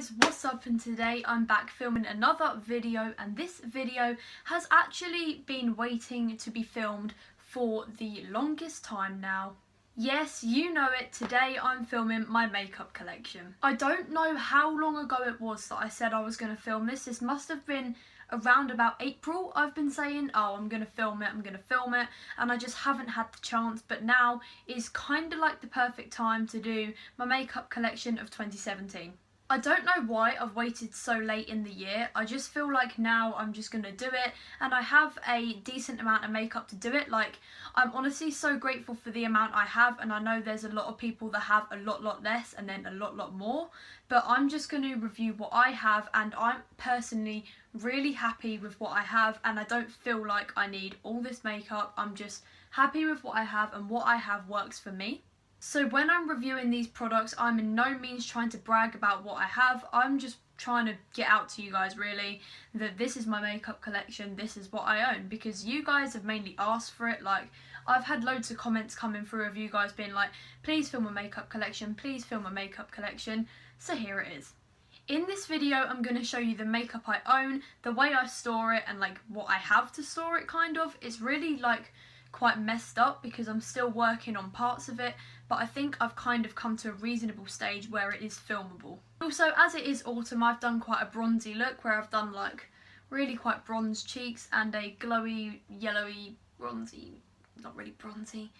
guys, what's up? And today I'm back filming another video, and this video has actually been waiting to be filmed for the longest time now. Yes, you know it, today I'm filming my makeup collection. I don't know how long ago it was that I said I was going to film this. This must have been around about April. I've been saying, oh, I'm going to film it, and I just haven't had the chance, but now is kind of like the perfect time to do my makeup collection of 2017. I don't know why I've waited so late in the year. I just feel like now I'm just going to do it, and I have a decent amount of makeup to do it. Like, I'm honestly so grateful for the amount I have, and I know there's a lot of people that have a lot less and then a lot more, but I'm just going to review what I have, and I'm personally really happy with what I have, and I don't feel like I need all this makeup. I'm just happy with what I have, and what I have works for me. So when I'm reviewing these products, I'm in no means trying to brag about what I have. I'm just trying to get out to you guys really that this is my makeup collection, this is what I own, because you guys have mainly asked for it. Like, I've had loads of comments coming through of you guys being like, please film a makeup collection, please film a makeup collection. So here it is. In this video, I'm going to show you the makeup I own, the way I store it, and like what I have to store it kind of. It's really like quite messed up because I'm still working on parts of it, but I think I've kind of come to a reasonable stage where it is filmable. Also, as it is autumn, I've done quite a bronzy look where I've done like really quite bronze cheeks and a glowy, yellowy, bronzy, not really bronzy,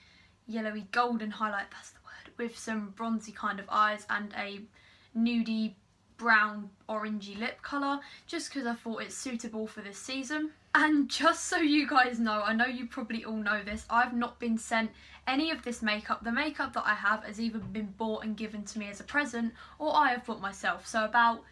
yellowy golden highlight, that's the word, with some bronzy kind of eyes and a nudie brown orangey lip colour, just because I thought it's suitable for this season. And just so you guys know, I know you probably all know this, I've not been sent any of this makeup. The makeup that I have has either been bought and given to me as a present, or I have bought myself. So about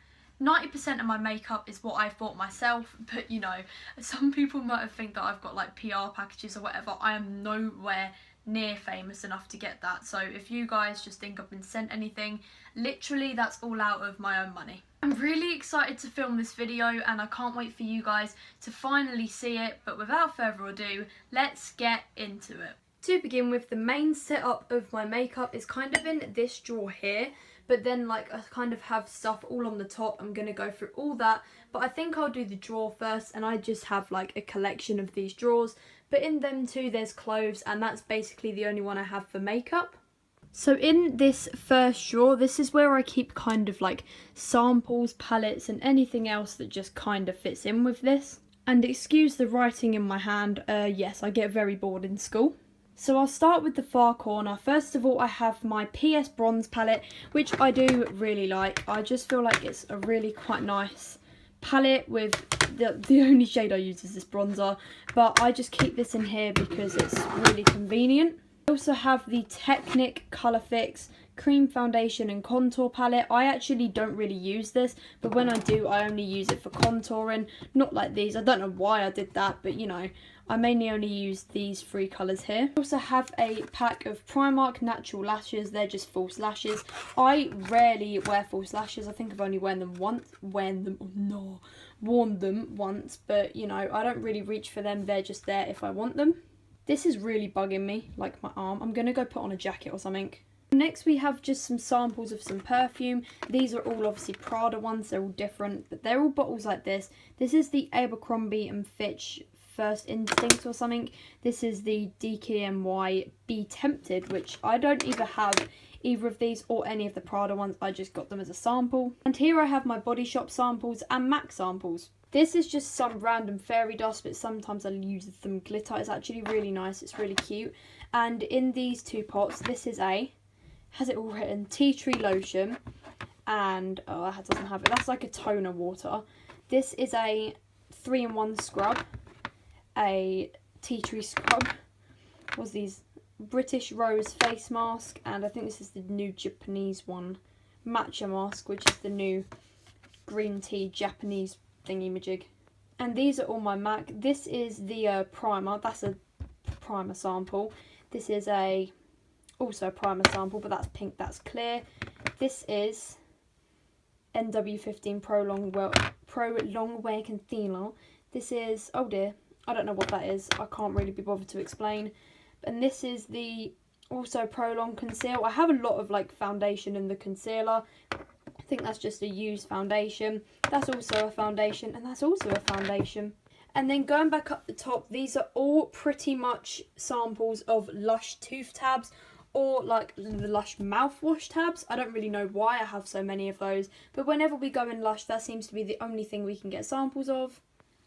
90% of my makeup is what I've bought myself, but you know, some people might have think that I've got like PR packages or whatever. I am nowhere near famous enough to get that, so if you guys just think I've been sent anything, literally that's all out of my own money. I'm really excited to film this video, and I can't wait for you guys to finally see it, but without further ado, let's get into it. To begin with, the main setup of my makeup is kind of in this drawer here, but then like I kind of have stuff all on the top. I'm going to go through all that, but I think I'll do the drawer first, and I just have like a collection of these drawers, but in them too there's clothes, and that's basically the only one I have for makeup. So in this first drawer, this is where I keep kind of like samples, palettes, and anything else that just kind of fits in with this. And excuse the writing in my hand, yes, I get very bored in school. So I'll start with the far corner. First of all, I have my PS Bronze palette, which I do really like. I just feel like it's a really quite nice palette. With the only shade I use is this bronzer, but I just keep this in here because it's really convenient. I also have the Technic Colour Fix Cream Foundation and Contour Palette. I actually don't really use this, but when I do, I only use it for contouring, not like these. I don't know why I did that, but you know, I mainly only use these three colours here. I also have a pack of Primark Natural Lashes. They're just false lashes. I rarely wear false lashes. I think I've only worn them once, but you know, I don't really reach for them. They're just there if I want them. This is really bugging me, like my arm. I'm going to go put on a jacket or something. Next we have just some samples of some perfume. These are all obviously Prada ones. They're all different, but they're all bottles like this. This is the Abercrombie & Fitch First Instinct or something. This is the DKNY Be Tempted, which I don't either have either of these or any of the Prada ones. I just got them as a sample. And here I have my Body Shop samples and MAC samples. This is just some random fairy dust, but sometimes I use some glitter. It's actually really nice. It's really cute. And in these two pots, this is has it all written, tea tree lotion, and oh, that doesn't have it. That's like a toner water. This is a 3-in-1 scrub, a tea tree scrub. What's these? British Rose face mask, and I think this is the new Japanese one, matcha mask, which is the new green tea Japanese thingy-majig. And these are all my MAC. This is the primer. That's a primer sample. This is also a primer sample, but that's pink, that's clear. This is NW15 Pro Longwear Concealer. This is, oh dear, I don't know what that is. I can't really be bothered to explain. And this is the also Pro Long Conceal. I have a lot of like foundation in the concealer. I think that's just a used foundation. That's also a foundation, and that's also a foundation. And then going back up the top, these are all pretty much samples of Lush tooth tabs, or like the Lush mouthwash tabs. I don't really know why I have so many of those, but whenever we go in Lush, that seems to be the only thing we can get samples of.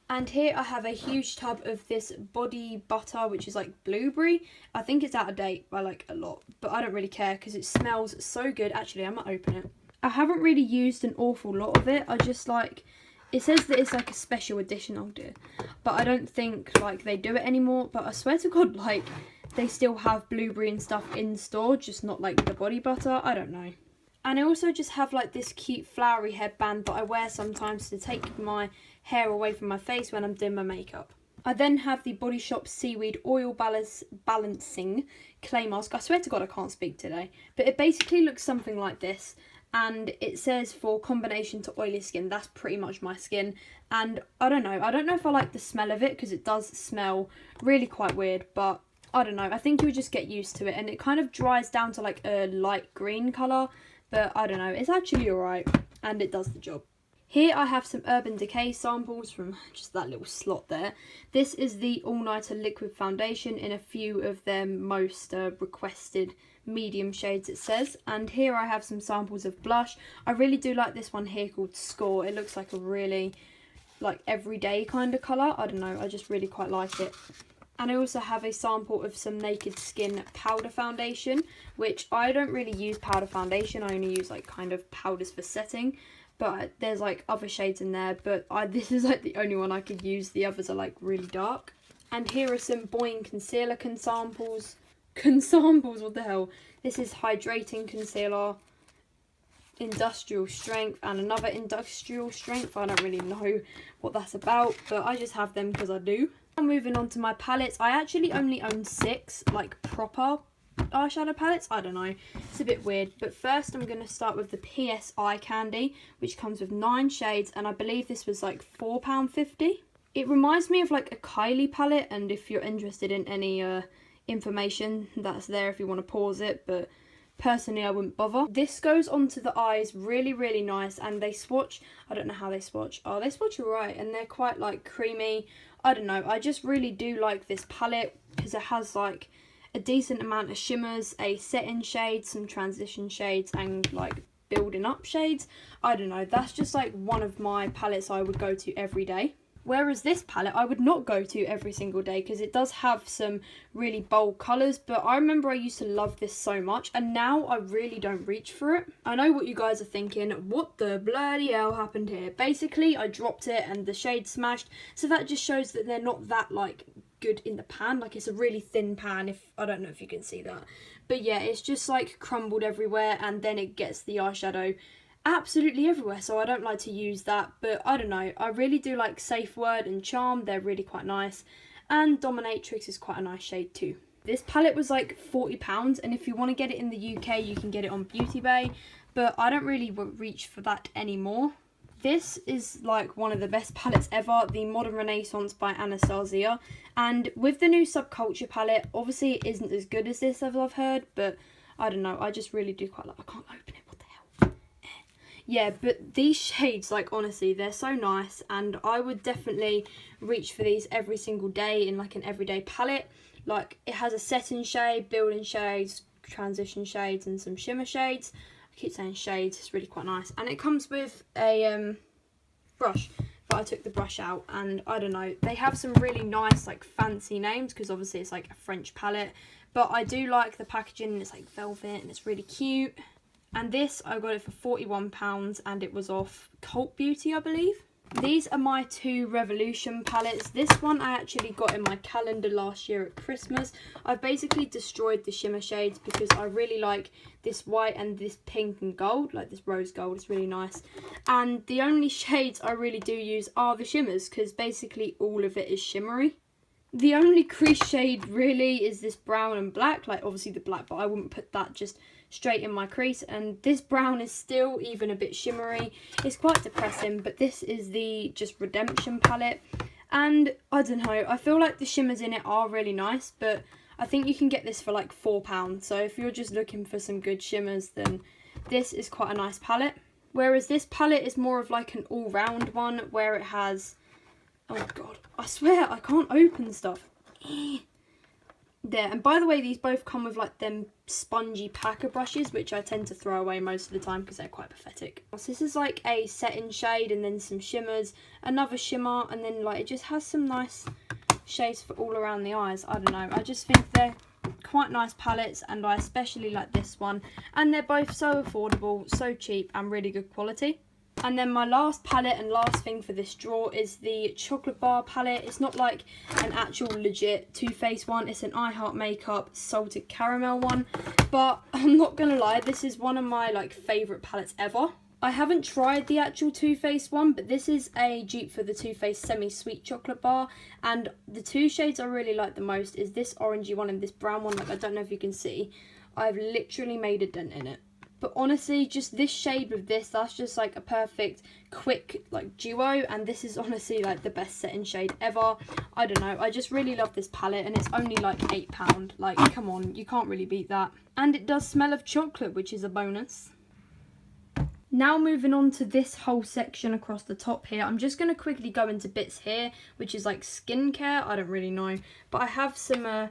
And here I have a huge tub of this body butter, which is like blueberry. I think it's out of date by like a lot, but I don't really care because it smells so good. Actually, I might open it. I haven't really used an awful lot of it. I just like, it says that it's like a special edition, oh dear. But I don't think like they do it anymore. But I swear to God, like they still have blueberry and stuff in store, just not like the body butter. I don't know. And I also just have like this cute flowery headband that I wear sometimes to take my hair away from my face when I'm doing my makeup. I then have the Body Shop Seaweed Oil Balancing Clay Mask. I swear to God I can't speak today. But it basically looks something like this. And it says for combination to oily skin. That's pretty much my skin. And I don't know if I like the smell of it because it does smell really quite weird. But I don't know. I think you'll just get used to it. And it kind of dries down to like a light green colour. But I don't know, it's actually alright, and it does the job. Here I have some Urban Decay samples from just that little slot there. This is the All Nighter Liquid Foundation in a few of their most requested medium shades, it says. And here I have some samples of blush. I really do like this one here called Score. It looks like a really like everyday kind of colour. I don't know, I just really quite like it. And I also have a sample of some Naked Skin powder foundation, which I don't really use powder foundation. I only use like kind of powders for setting, but there's like other shades in there. But this is like the only one I could use. The others are like really dark. And here are some Boing concealer consamples. Consamples, what the hell? This is hydrating concealer, industrial strength, and another industrial strength. I don't really know what that's about, but I just have them because I do. Moving on to my palettes, I actually only own 6 like proper eyeshadow palettes. I don't know, it's a bit weird. But first I'm going to start with the PS Eye Candy, which comes with 9 shades, and I believe this was like £4.50. It reminds me of like a Kylie palette, and if you're interested in any information, that's there if you want to pause it, but personally I wouldn't bother. This goes onto the eyes really, really nice, and they swatch. I don't know how they swatch. Oh, they swatch alright, and they're quite like creamy. I don't know, I just really do like this palette because it has like a decent amount of shimmers, a set-in shade, some transition shades, and like building up shades. I don't know, that's just like one of my palettes I would go to every day. Whereas this palette I would not go to every single day because it does have some really bold colours, but I remember I used to love this so much, and now I really don't reach for it. I know what you guys are thinking, what the bloody hell happened here? Basically I dropped it and the shade smashed, so that just shows that they're not that like good in the pan. Like it's a really thin pan, if I don't know if you can see that, but yeah, it's just like crumbled everywhere, and then it gets the eyeshadow absolutely everywhere, so I don't like to use that. But I don't know, I really do like Safe Word and Charm, they're really quite nice, and Dominatrix is quite a nice shade too. This palette was like £40, and if you want to get it in the UK you can get it on Beauty Bay, but I don't really reach for that anymore. This is like one of the best palettes ever, the Modern Renaissance by Anastasia, and with the new Subculture palette, obviously it isn't as good as this as I've heard, but I don't know, I just really do quite like. I can't open it, what the hell? Yeah, but these shades, like honestly, they're so nice, and I would definitely reach for these every single day in like an everyday palette. Like it has a setting shade, building shades, transition shades, and some shimmer shades. I keep saying shades, it's really quite nice. And it comes with a brush, but I took the brush out, and I don't know, they have some really nice like fancy names because obviously it's like a French palette, but I do like the packaging. It's like velvet and it's really cute. And this, I got it for £41, and it was off Cult Beauty, I believe. These are my 2 Revolution palettes. This one I actually got in my calendar last year at Christmas. I've basically destroyed the shimmer shades because I really like this white and this pink and gold, like this rose gold. It's really nice. And the only shades I really do use are the shimmers because basically all of it is shimmery. The only crease shade really is this brown and black, like obviously the black, but I wouldn't put that just straight in my crease. And this brown is still even a bit shimmery. It's quite depressing, but this is the just Redemption palette, and I don't know, I feel like the shimmers in it are really nice, but I think you can get this for like £4. So if you're just looking for some good shimmers, then this is quite a nice palette. Whereas this palette is more of like an all-round one where it has... Oh god, I swear I can't open stuff. There, and by the way, these both come with like them spongy packer brushes, which I tend to throw away most of the time because they're quite pathetic. So this is like a setting shade and then some shimmers, another shimmer, and then like it just has some nice shades for all around the eyes. I don't know, I just think they're quite nice palettes, and I especially like this one, and they're both so affordable, so cheap, and really good quality. And then my last palette and last thing for this drawer is the chocolate bar palette. It's not like an actual legit Too Faced one. It's an I Heart Makeup salted caramel one. But I'm not going to lie, this is one of my like favourite palettes ever. I haven't tried the actual Too Faced one, but this is a dupe for the Too Faced semi-sweet chocolate bar. And the two shades I really like the most is this orangey one and this brown one. Like, I don't know if you can see. I've literally made a dent in it. But honestly, just this shade with this, that's just like a perfect, quick like duo. And this is honestly like the best setting shade ever. I don't know, I just really love this palette, and it's only like £8. Like, come on, you can't really beat that. And it does smell of chocolate, which is a bonus. Now moving on to this whole section across the top here, I'm just going to quickly go into bits here, which is like skincare. I don't really know, but I have some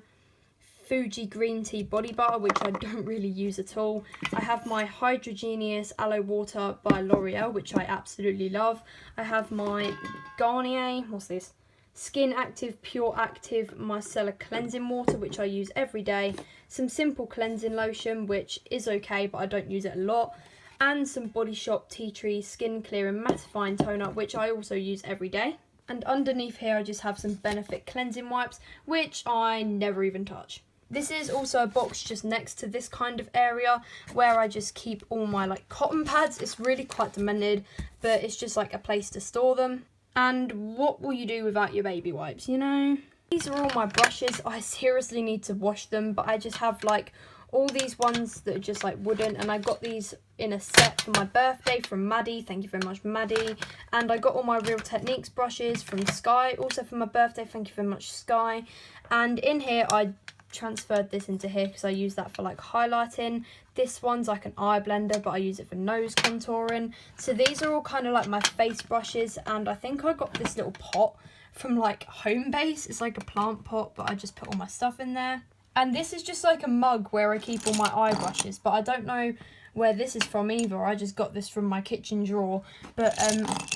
Fuji green tea body butter, which I don't really use at all. I have my Hydrogeneous Aloe Water by L'Oreal, which I absolutely love. I have my Garnier, what's this? Skin Active Pure Active Micellar Cleansing Water, which I use every day. Some Simple Cleansing Lotion, which is okay, but I don't use it a lot. And some Body Shop Tea Tree Skin Clear and Mattifying Toner, which I also use every day. And underneath here I just have some Benefit Cleansing Wipes, which I never even touch. This is also a box just next to this kind of area where I just keep all my like cotton pads. It's really quite demented, but it's just like a place to store them. And what will you do without your baby wipes, you know? These are all my brushes. I seriously need to wash them, but I just have like all these ones that are just like wooden, and I got these in a set for my birthday from Maddie. Thank you very much, Maddie. And I got all my Real Techniques brushes from Sky, also for my birthday. Thank you very much, Sky. And in here I transferred this into here because I use that for like highlighting. This one's like an eye blender, but I use it for nose contouring. So these are all kind of like my face brushes, and I think I got this little pot from like Home Base. It's like a plant pot, but I just put all my stuff in there. And this is just like a mug where I keep all my eye brushes, but I don't know where this is from either. I just got this from my kitchen drawer. But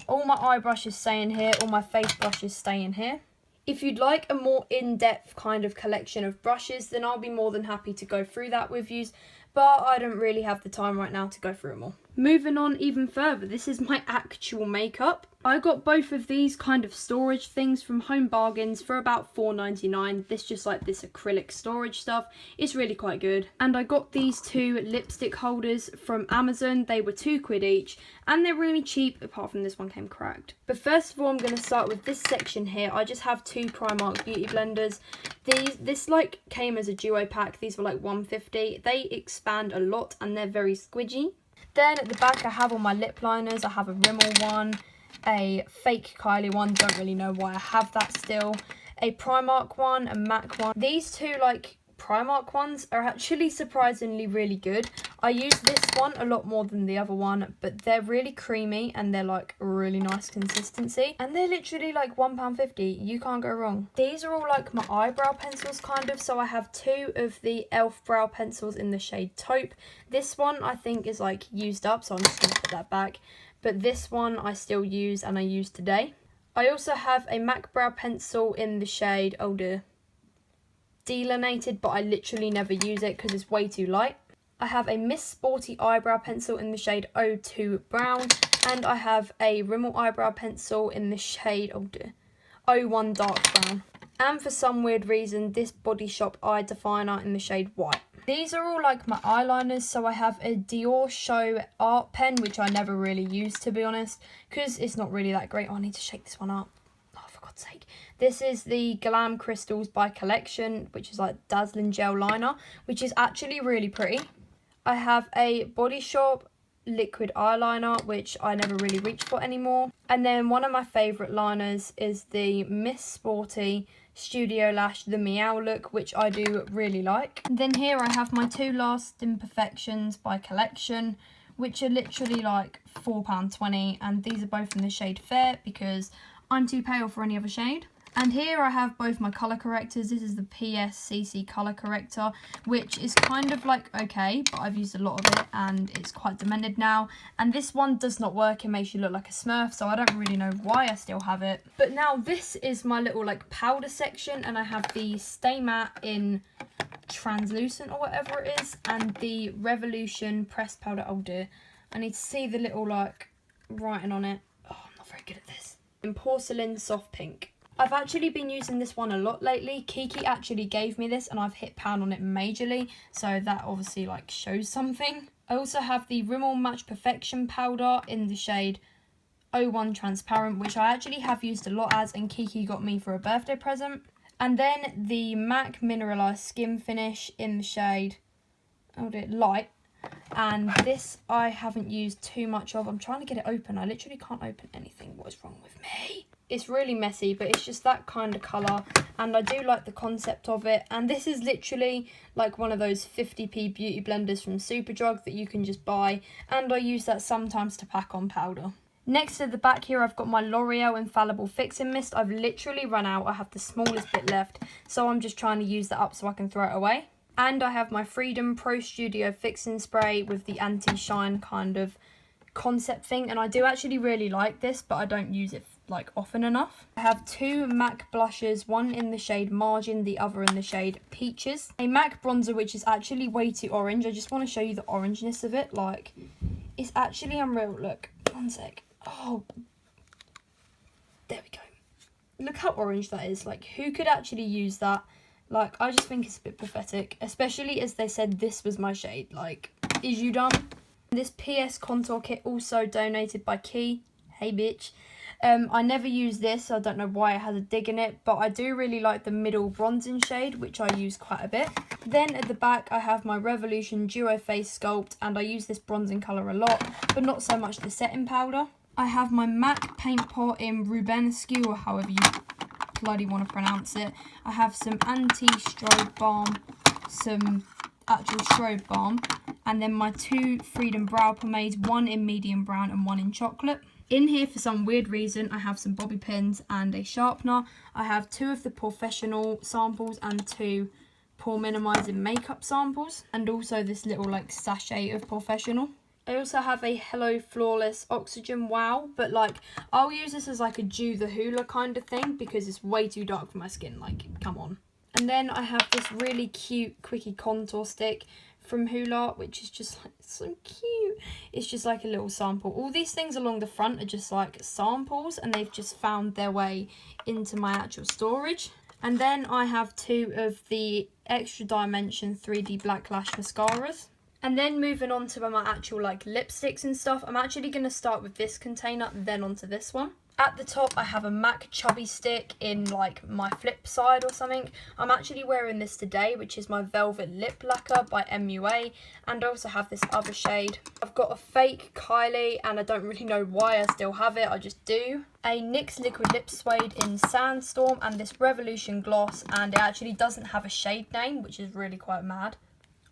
all my eye brushes stay in here, all my face brushes stay in here. If you'd like a more in-depth kind of collection of brushes, then I'll be more than happy to go through that with you, but I don't really have the time right now to go through them all. Moving on even further, this is my actual makeup. I got both of these kind of storage things from Home Bargains for about £4.99. This just like this acrylic storage stuff. It's really quite good. And I got these two lipstick holders from Amazon. They were £2 each, and they're really cheap, apart from this one came cracked. But first of all, I'm going to start with this section here. I just have two Primark beauty blenders. This like came as a duo pack. These were like £1.50. They expand a lot and they're very squidgy. Then at the back I have all my lip liners. I have a Rimmel one, a fake Kylie one, don't really know why I have that still, a Primark one, a MAC one. These two like Primark ones are actually surprisingly really good. I use this one a lot more than the other one, but they're really creamy and they're like really nice consistency, and they're literally like £1.50. You can't go wrong. These are all like my eyebrow pencils kind of, so I have two of the e.l.f. brow pencils in the shade Taupe. This one I think is like used up, so I'm just going to put that back, but this one I still use and I use today. I also have a MAC brow pencil in the shade, oh dear, Delinated, but I literally never use it because it's way too light. I have a Miss Sporty eyebrow pencil in the shade 02 Brown, and I have a Rimmel eyebrow pencil in the shade, oh dear, 01 Dark Brown. And for some weird reason, this Body Shop eye definer in the shade White. These are all like my eyeliners, so I have a Dior Show art pen, which I never really use to be honest, because it's not really that great. Oh, I need to shake this one up. Oh, for God's sake. This is the Glam Crystals by Collection, which is like dazzling gel liner, which is actually really pretty. I have a Body Shop liquid eyeliner, which I never really reach for anymore. And then one of my favourite liners is the Miss Sporty Studio Lash The Meow Look, which I do really like. And then here I have my two Last Imperfections by Collection, which are literally like £4.20, and these are both in the shade Fair because I'm too pale for any other shade. And here I have both my colour correctors. This is the PSCC colour corrector, which is kind of like okay, but I've used a lot of it and it's quite demented now. And this one does not work, it makes you look like a Smurf, so I don't really know why I still have it. But now this is my little like powder section, and I have the Stay Matte in translucent or whatever it is, and the Revolution pressed powder. Oh dear, I need to see the little like writing on it. Oh, I'm not very good at this. In porcelain soft pink. I've actually been using this one a lot lately. Kiki actually gave me this and I've hit pound on it majorly, so that obviously like shows something. I also have the Rimmel Match Perfection powder in the shade 01 Transparent, which I actually have used a lot as, and Kiki got me for a birthday present. And then the MAC Mineralized Skin Finish in the shade Light. And this I haven't used too much of. I'm trying to get it open. I literally can't open anything. What is wrong with me? It's really messy, but it's just that kind of colour, and I do like the concept of it. And this is literally like one of those 50p beauty blenders from Superdrug that you can just buy, and I use that sometimes to pack on powder. Next at the back here, I've got my L'Oreal Infallible Fixing Mist. I've literally run out. I have the smallest bit left, so I'm just trying to use that up so I can throw it away. And I have my Freedom Pro Studio Fixing Spray with the anti-shine kind of concept thing, and I do actually really like this, but I don't use it like often enough. I have two MAC blushes, one in the shade Margin, the other in the shade Peaches. A MAC bronzer which is actually way too orange. I just want to show you the orangeness of it. Like, it's actually unreal. Look, one sec. Oh, there we go. Look how orange that is. Like, who could actually use that? Like, I just think it's a bit pathetic, especially as they said this was my shade. Like, is you dumb? This PS contour kit also donated by Key. Hey, bitch. I never use this, so I don't know why it has a dig in it, but I do really like the middle bronzing shade, which I use quite a bit. Then at the back, I have my Revolution Duo Face Sculpt, and I use this bronzing colour a lot, but not so much the setting powder. I have my MAC Paint Pot in Rubenesque, or however you bloody want to pronounce it. I have some anti-strobe balm, some actual strobe balm, and then my two Freedom Brow Pomades, one in medium brown and one in chocolate. In here, for some weird reason, I have some bobby pins and a sharpener. I have two of the Professional samples and two Pore Minimizing makeup samples, and also this little like sachet of Professional. I also have a Hello Flawless Oxygen Wow, but like I'll use this as like a Dew the Hoola kind of thing because it's way too dark for my skin, like come on. And then I have this really cute Quickie Contour Stick from Hoola, which is just like so cute. It's just like a little sample. All these things along the front are just like samples, and they've just found their way into my actual storage. And then I have two of the Extra Dimension 3D Black Lash Mascaras. And then moving on to my actual like lipsticks and stuff, I'm actually going to start with this container, then onto this one. At the top, I have a MAC Chubby Stick in like my flip side or something. I'm actually wearing this today, which is my Velvet Lip Lacquer by MUA. And I also have this other shade. I've got a fake Kylie, and I don't really know why I still have it, I just do. A NYX Liquid Lip Suede in Sandstorm, and this Revolution Gloss, and it actually doesn't have a shade name, which is really quite mad.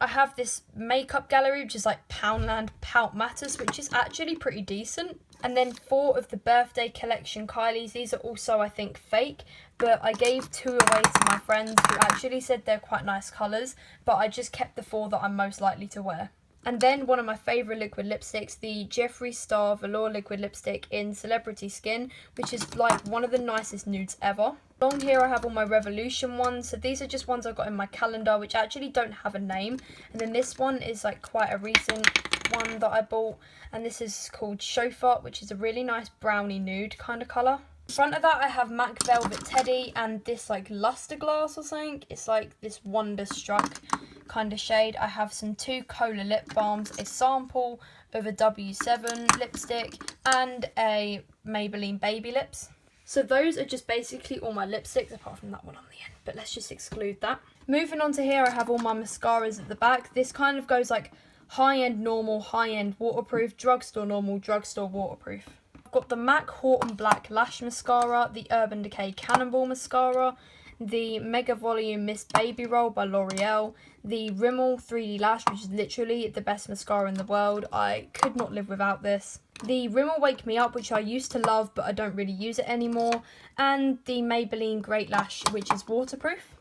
I have this Makeup Gallery, which is like Poundland Pout Matters, which is actually pretty decent. And then 4 of the Birthday Collection Kylies. These are also, I think, fake, but I gave 2 away to my friends who actually said they're quite nice colours, but I just kept the 4 that I'm most likely to wear. And then one of my favourite liquid lipsticks, the Jeffree Star Velour Liquid Lipstick in Celebrity Skin, which is like one of the nicest nudes ever. Along here I have all my Revolution ones, so these are just ones I got in my calendar, which actually don't have a name. And then this one is like quite a recent one that I bought, and this is called Chauffeur, which is a really nice brownie nude kind of colour. In front of that I have MAC Velvet Teddy and this like Luster Glass or something. It's like this Wonderstruck kind of shade. I have some 2 Cola lip balms, a sample of a W7 lipstick, and a Maybelline Baby Lips. So those are just basically all my lipsticks, apart from that one on the end, but let's just exclude that. Moving on to here, I have all my mascaras at the back. This kind of goes like high-end normal, high-end waterproof, drugstore normal, drugstore waterproof. I've got the MAC Horton Black Lash Mascara, the Urban Decay Cannonball Mascara, the Mega Volume Miss Baby Roll by L'Oreal, the Rimmel 3D Lash, which is literally the best mascara in the world. I could not live without this. The Rimmel Wake Me Up, which I used to love but I don't really use it anymore, and the Maybelline Great Lash, which is waterproof.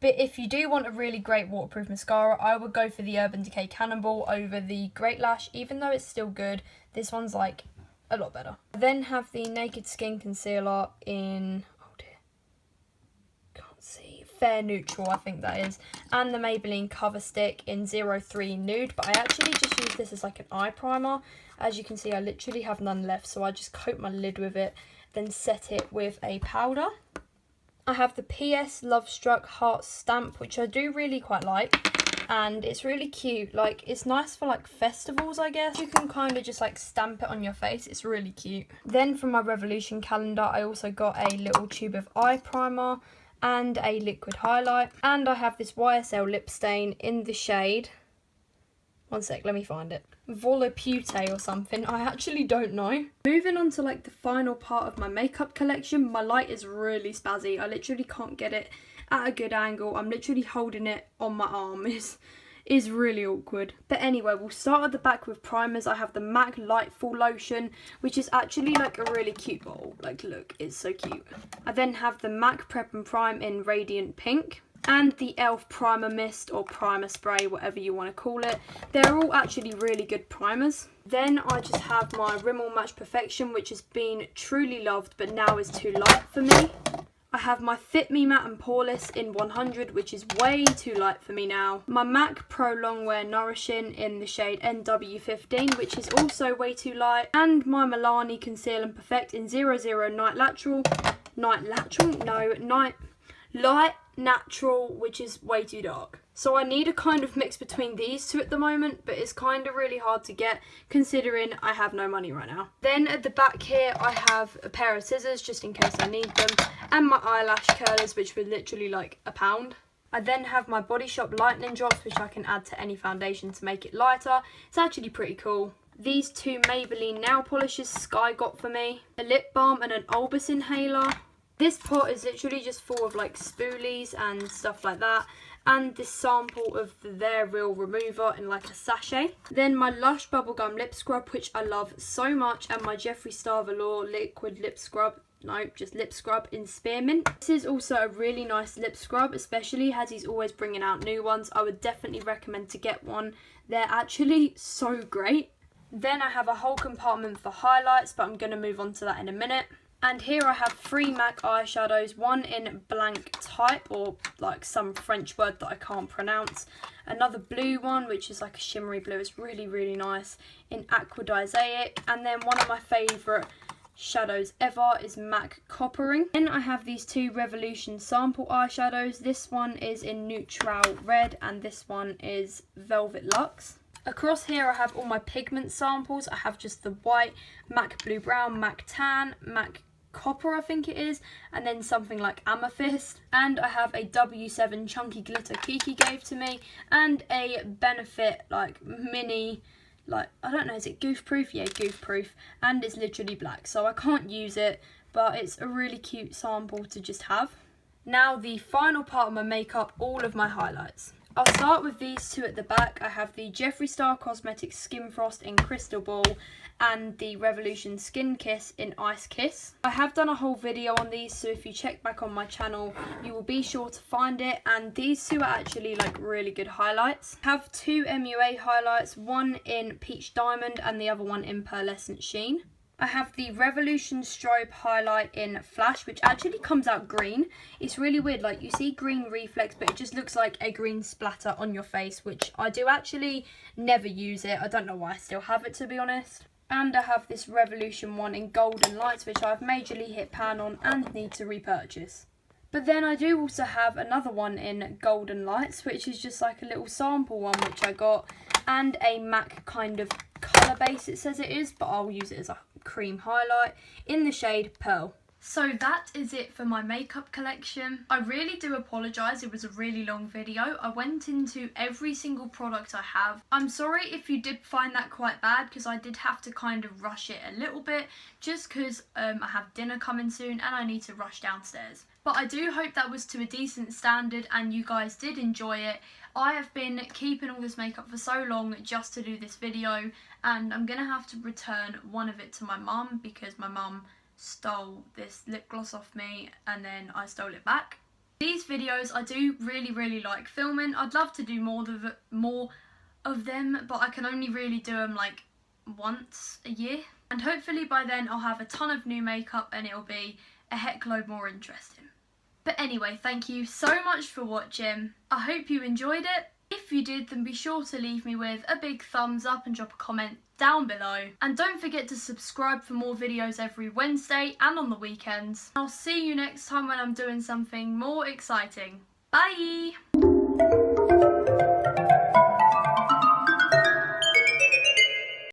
But if you do want a really great waterproof mascara, I would go for the Urban Decay Cannonball over the Great Lash. Even though it's still good, this one's like a lot better. I then have the Naked Skin Concealer in, oh dear, can't see, Fair Neutral I think that is, and the Maybelline Cover Stick in 03 Nude, but I actually just use this as like an eye primer. As you can see, I literally have none left, so I just coat my lid with it, then set it with a powder. I have the PS Love Struck Heart Stamp, which I do really quite like, and it's really cute. Like, it's nice for like festivals, I guess. You can kind of just like stamp it on your face. It's really cute. Then from my Revolution calendar, I also got a little tube of eye primer and a liquid highlight, and I have this YSL lip stain in the shade, one sec, let me find it, Volupute or something, I actually don't know. Moving on to like the final part of my makeup collection, my light is really spazzy. I literally can't get it at a good angle. I'm literally holding it on my arm. Is really awkward. But anyway, we'll start at the back with primers. I have the MAC Lightful Lotion, which is actually like a really cute bottle. Like, look, it's so cute. I then have the MAC Prep and Prime in Radiant Pink, and the e.l.f. Primer Mist or Primer Spray, whatever you want to call it. They're all actually really good primers. Then I just have my Rimmel Match Perfection, which has been truly loved but now is too light for me. I have my Fit Me Matte and Poreless in 100, which is way too light for me now. My MAC Pro Longwear Nourishing in the shade NW15, which is also way too light. And my Milani Conceal and Perfect in 00 Light Natural, which is way too dark. So I need a kind of mix between these two at the moment, but it's kind of really hard to get considering I have no money right now. Then at the back here I have a pair of scissors just in case I need them, and my eyelash curlers, which were literally like £1. I then have my Body Shop Lightning Drops, which I can add to any foundation to make it lighter. It's actually pretty cool. These two Maybelline nail polishes Sky got for me, a lip balm and an Albus inhaler. This pot is literally just full of like spoolies and stuff like that, and this sample of the They're Real Remover in like a sachet. Then my Lush Bubblegum Lip Scrub, which I love so much, and my Jeffree Star Velour Liquid Lip Scrub, no, just lip scrub in Spearmint. This is also a really nice lip scrub, especially as he's always bringing out new ones. I would definitely recommend to get one. They're actually so great. Then I have a whole compartment for highlights, but I'm going to move on to that in a minute. And here I have 3 MAC eyeshadows, one in Blank Type, or like some French word that I can't pronounce. Another blue one, which is like a shimmery blue, it's really, really nice, in Aquadisaic. And then one of my favourite shadows ever is MAC Coppering. Then I have these 2 Revolution sample eyeshadows. This one is in Neutral Red, and this one is Velvet Luxe. Across here I have all my pigment samples. I have just the white, MAC Blue Brown, MAC Tan, MAC Copper I think it is, and then something like Amethyst. And I have a W7 Chunky Glitter Kiki gave to me, and a Benefit like mini, like, I don't know, is it goof proof? Yeah, goof proof, and it's literally black, so I can't use it, but it's a really cute sample to just have. Now the final part of my makeup, all of my highlights. I'll start with these 2 at the back. I have the Jeffree Star Cosmetics Skin Frost in Crystal Ball and the Revolution Skin Kiss in Ice Kiss. I have done a whole video on these, so if you check back on my channel you will be sure to find it, and these 2 are actually like really good highlights. I have 2 MUA highlights, one in Peach Diamond and the other one in Pearlescent Sheen. I have the Revolution Strobe highlight in Flash, which actually comes out green. It's really weird, like you see green reflex, but it just looks like a green splatter on your face, which I do actually never use it. I don't know why I still have it, to be honest. And I have this Revolution one in Golden Lights, which I've majorly hit pan on and need to repurchase. But then I do also have another one in Golden Lights, which is just like a little sample one which I got, and a MAC kind of colour base it says it is, but I'll use it as a cream highlight in the shade Pearl. So that is it for my makeup collection. I really do apologise, it was a really long video. I went into every single product I have. I'm sorry if you did find that quite bad, because I did have to kind of rush it a little bit, just because I have dinner coming soon and I need to rush downstairs. But I do hope that was to a decent standard and you guys did enjoy it. I have been keeping all this makeup for so long just to do this video, and I'm going to have to return one of it to my mum because my mum stole this lip gloss off me and then I stole it back. These videos I do really like filming. I'd love to do more of them, but I can only really do them like once a year. And hopefully by then I'll have a ton of new makeup and it'll be a heck load more interesting. But anyway, thank you so much for watching. I hope you enjoyed it. If you did, then be sure to leave me with a big thumbs up and drop a comment down below. And don't forget to subscribe for more videos every Wednesday and on the weekends. I'll see you next time when I'm doing something more exciting. Bye!